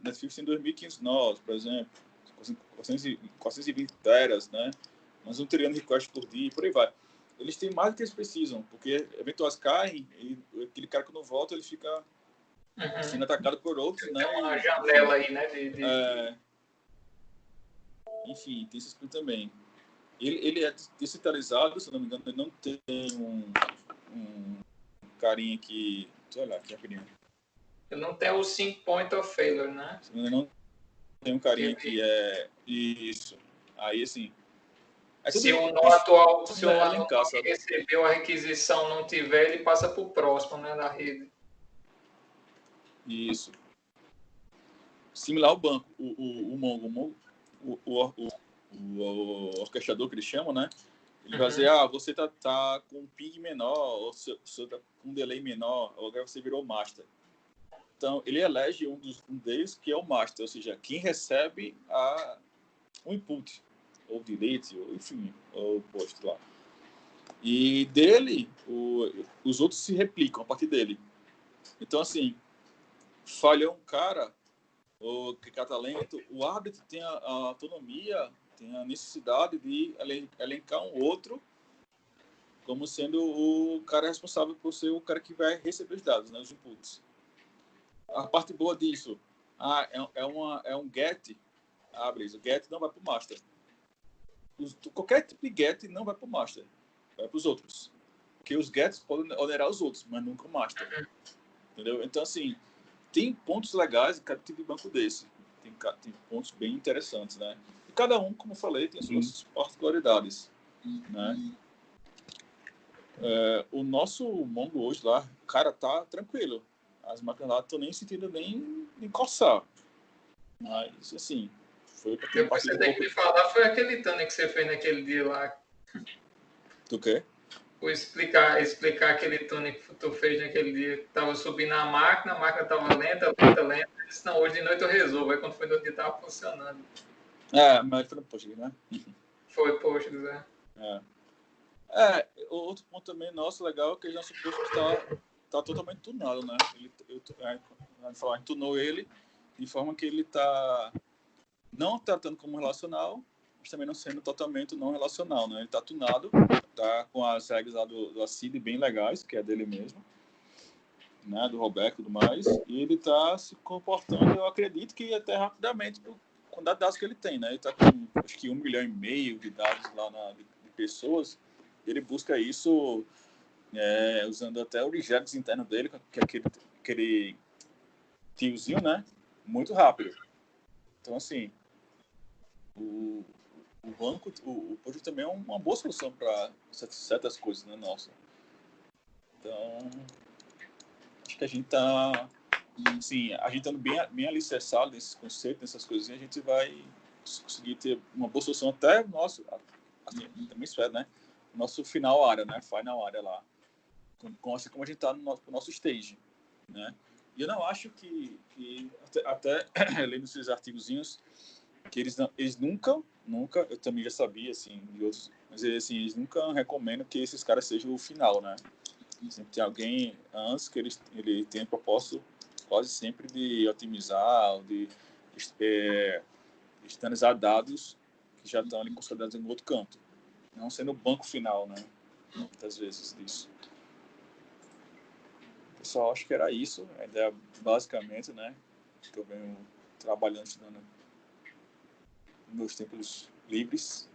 Speaker 2: Netflix tem 2.500 nós, por exemplo, 420 teras, né? Mas 1 trilhão de requests por dia, e por aí vai. Eles têm mais do que eles precisam, porque eventuais caem, e aquele cara que não volta, ele fica sendo atacado por outros, né?
Speaker 5: Tem uma janela aí, né?
Speaker 2: Enfim, tem esse também. Ele é descentralizado, se não me engano, ele não tem um carinha que... Sei lá, que rapidinho.
Speaker 5: Ele não tem o sync point of failure, né?
Speaker 2: Ele não tem um carinha que é... Isso. Aí, assim...
Speaker 5: Se o nó atual que recebeu a requisição não tiver, ele passa para o próximo, né, na rede.
Speaker 2: Isso. Similar ao banco. O Mongo, o orquestrador que eles chamam, né? Ele vai dizer, você tá com um ping menor, ou você tá com um delay menor, ou agora você virou master. Então, ele elege um deles que é o master, ou seja, quem recebe um input, ou delete, ou enfim, ou post lá. E dele, os outros se replicam a partir dele. Então, assim, falhou um cara, ou que é talento, o árbitro tem a autonomia, tem a necessidade de elencar um outro como sendo o cara responsável por ser o cara que vai receber os dados, né, os inputs. A parte boa disso, é um get, beleza, o get não vai para o master. Qualquer tipo de get não vai para o master, vai para os outros. Porque os gets podem onerar os outros, mas nunca o master. Entendeu? Então, assim, tem pontos legais em cada tipo de banco desse. Tem pontos bem interessantes, né? E cada um, como eu falei, tem as suas particularidades, né? O nosso Mongo hoje lá, cara, tá tranquilo. As máquinas lá não estão nem sentindo nem coçar. Mas, assim, foi para
Speaker 5: Depois você tem que me falar, foi aquele tanto que você fez naquele dia lá.
Speaker 2: Do quê?
Speaker 5: Vou explicar aquele túnel que tu fez naquele dia. Que tava subindo a máquina tava lenta. Eu disse, não, hoje de noite eu resolvo. Aí quando foi no outro dia tava funcionando.
Speaker 2: Mas foi no Português, né?
Speaker 5: Foi, poxa, Zé.
Speaker 2: Outro ponto também nosso legal é que o nosso posto tá totalmente tunado, né? A gente tunou ele de forma que ele tá não tratando como relacional, mas também não sendo totalmente não relacional, né? Ele tá tunado, tá com as regras lá do ACID bem legais, que é dele mesmo, né? Do Roberto e tudo mais, e ele tá se comportando, eu acredito que até rapidamente, com a dados que ele tem, né? Ele tá com, acho que 1,5 milhão de dados lá de pessoas. Ele busca isso usando até o regex interno dele, que é aquele tiozinho, né? Muito rápido. Então, assim, o banco, o Pojo também é uma boa solução para certas coisas, né, nossa. Então, acho que a gente está, assim, a gente estando bem alicerçado nesses conceitos, nessas coisinhas, a gente vai conseguir ter uma boa solução até o nosso, assim, também espero, né? Nosso final área, né? Final área lá. Como a gente está no nosso stage, né? E eu não acho que até lendo esses artigozinhos, que eles nunca, eu também já sabia, assim, de outros, mas assim, eles nunca recomendam que esses caras sejam o final, né? Sempre tem alguém antes que ele tem propósito quase sempre de otimizar, ou de estandarizar dados que já estão ali consolidados em outro canto, não sendo o banco final, né? Muitas vezes disso. Pessoal, acho que era isso, a ideia basicamente, né? Que eu venho trabalhando, estudando nos meus tempos livres,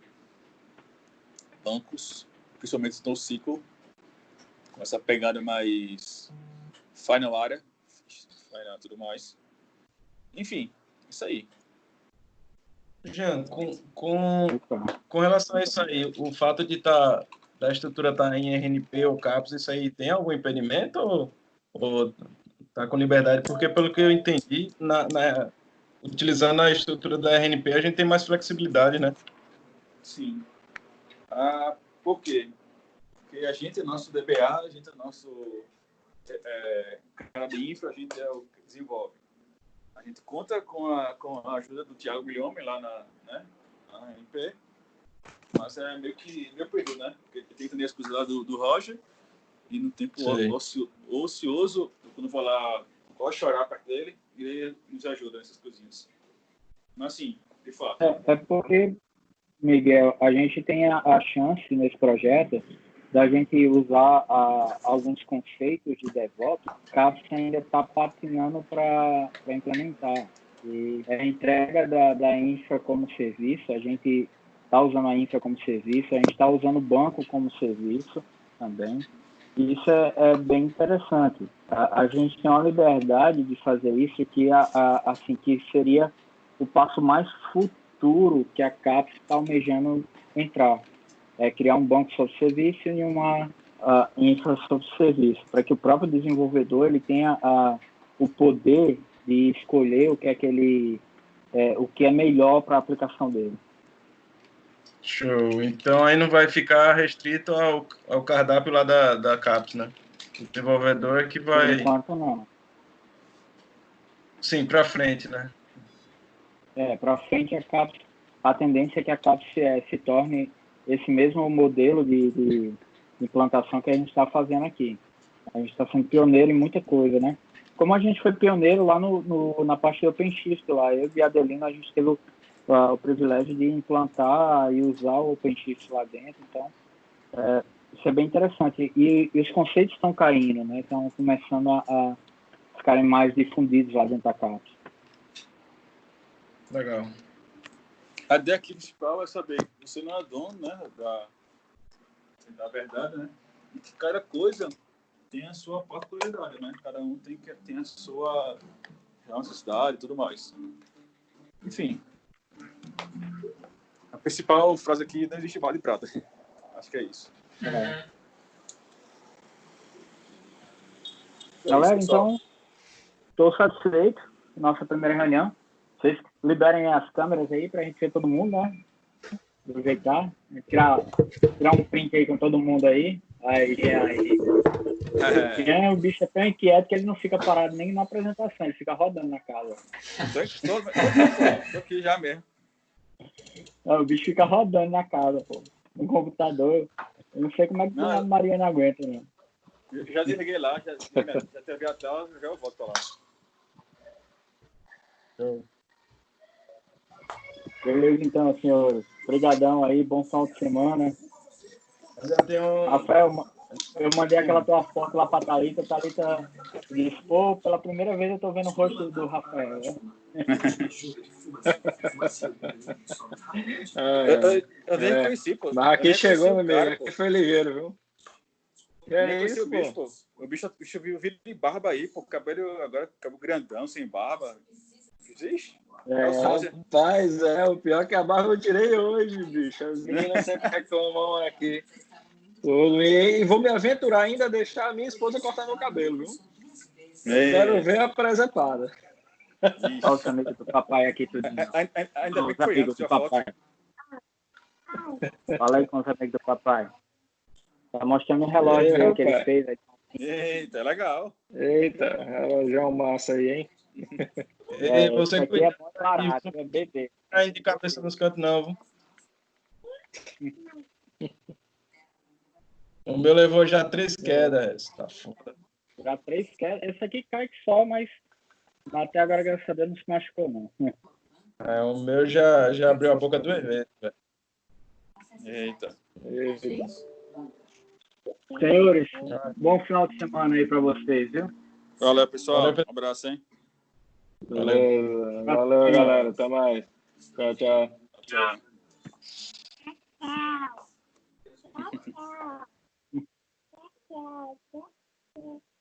Speaker 2: bancos, principalmente no NoSQL, com essa pegada mais final área, final tudo mais. Enfim, isso aí.
Speaker 3: Jean, com relação a isso aí, o fato da estrutura estar em RNP ou CAPS, isso aí tem algum impedimento ou tá com liberdade? Porque, pelo que eu entendi, utilizando a estrutura da RNP, a gente tem mais flexibilidade, né?
Speaker 2: Sim. Por quê? Porque a gente é nosso DBA, a gente é nosso cara de infra, a gente é o que desenvolve. A gente conta com a ajuda do Thiago Guilherme lá na RNP, mas é meio perdido, né? Porque tem que entender as coisas lá do Roger, e no tempo ocioso, quando vou lá, gosto de chorar perto dele, e ele nos ajuda nessas coisinhas. Mas, assim, de fato.
Speaker 1: É porque, Miguel, a gente tem a chance nesse projeto da gente usar alguns conceitos de DevOps, caso ainda está patinando para implementar. E a entrega da infra como serviço, a gente está usando a infra como serviço, a gente está usando o banco como serviço também. E isso é bem interessante. A gente tem uma liberdade de fazer isso que, assim, que seria o passo mais futuro que a CAPES está almejando entrar. É criar um banco sobre serviço e uma infra sobre serviço, para que o próprio desenvolvedor ele tenha o poder de escolher o que é o que é melhor para a aplicação dele.
Speaker 3: Show. Então aí não vai ficar restrito ao cardápio lá da CAPES, né? O desenvolvedor é que vai...
Speaker 1: Por enquanto, não.
Speaker 3: Sim, para frente, né?
Speaker 1: Para frente, a tendência é que a CAPES se torne esse mesmo modelo de implantação que a gente está fazendo aqui. A gente está sendo pioneiro em muita coisa, né? Como a gente foi pioneiro lá na parte do OpenShift lá, eu e a Adelina, a gente teve o privilégio de implantar e usar o OpenShift lá dentro, então isso é bem interessante. E os conceitos estão caindo, né? Estão começando a ficarem mais difundidos lá dentro da CAPES.
Speaker 3: Legal.
Speaker 2: A ideia aqui principal é saber que você não é dono, né, da verdade, né? E que cada coisa tem a sua particularidade, né? Cada um tem a sua necessidade e tudo mais. Enfim. A principal frase aqui: não existe bala de prata. Acho que é isso.
Speaker 1: Galera, então, estou satisfeito com nossa primeira reunião. Vocês liberem as câmeras aí pra gente ver todo mundo, né? Aproveitar, tirar um print aí com todo mundo aí. Aí. Jean, o bicho é tão inquieto que ele não fica parado nem na apresentação, ele fica rodando na casa.
Speaker 2: Tô aqui já mesmo.
Speaker 1: O bicho fica rodando na casa, pô. No computador. Eu não sei como é que a Maria não aguenta, né?
Speaker 2: Já desliguei lá, já teve a tela, já eu volto pra lá.
Speaker 1: Beleza, então, senhores. Obrigadão aí, bom final de semana. Rafael, eu mandei aquela tua foto lá pra Thalita. Thalita disse, pô, pela primeira vez eu tô vendo o rosto do Rafael, né?
Speaker 2: Eu nem conheci, pô.
Speaker 6: Mas aqui chegou, meu amigo. Aqui foi ligeiro, viu?
Speaker 2: Nem conheci o bicho, pô. O bicho viu de barba aí, pô. Cabelo agora, cabelo grandão, sem barba. Ixi.
Speaker 6: Rapaz, o pior é que a barba eu tirei hoje, bicho. As meninas sempre reclamam aqui. E vou me aventurar ainda a deixar a minha esposa cortar meu cabelo, viu? Quero ver a presepada.
Speaker 1: Olha os amigos do papai aqui, tudo.
Speaker 2: Ainda bem que foi antes da foto.
Speaker 1: Fala aí com os amigos do papai. Tá mostrando o relógio aí, que ele fez. Aí.
Speaker 2: Eita, é legal.
Speaker 6: Eita, relógio massa aí, hein?
Speaker 3: Você
Speaker 1: aqui é bom barato, é bebê.
Speaker 3: Aí de cabeça nos cantos, não, viu? O meu levou já 3 quedas. Tá foda.
Speaker 1: Já 3 quedas. Esse aqui cai só, mas até agora, graças a Deus, não se machucou, não.
Speaker 3: O meu já abriu a boca 2 vezes, velho.
Speaker 2: Eita.
Speaker 1: Senhores, bom final de semana aí pra vocês, viu?
Speaker 2: Valeu, pessoal. Um abraço, hein?
Speaker 6: Valeu, galera. Até mais. Tchau, tchau.
Speaker 2: Tchau.